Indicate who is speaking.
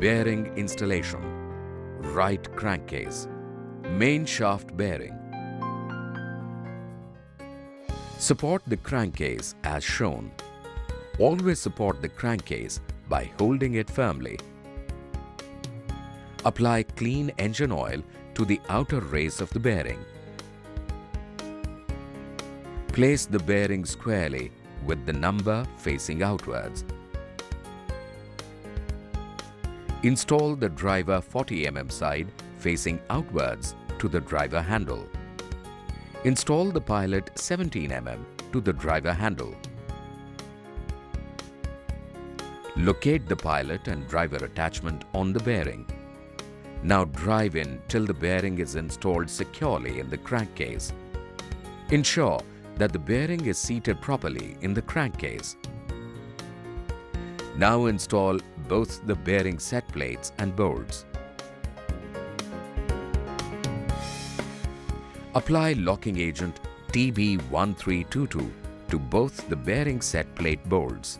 Speaker 1: Bearing installation. Right crankcase. Main shaft bearing. Support the crankcase as shown. Always support the crankcase by holding it firmly. Apply clean engine oil to the outer race of the bearing. Place the bearing squarely with the number facing outwards. Install the driver 40 mm side facing outwards to the driver handle. Install the pilot 17 mm to the driver handle. Locate the pilot and driver attachment on the bearing. Now drive in till the bearing is installed securely in the crankcase. Ensure that the bearing is seated properly in the crankcase. Now install both the bearing set plates and bolts. Apply locking agent TB1322 to both the bearing set plate bolts.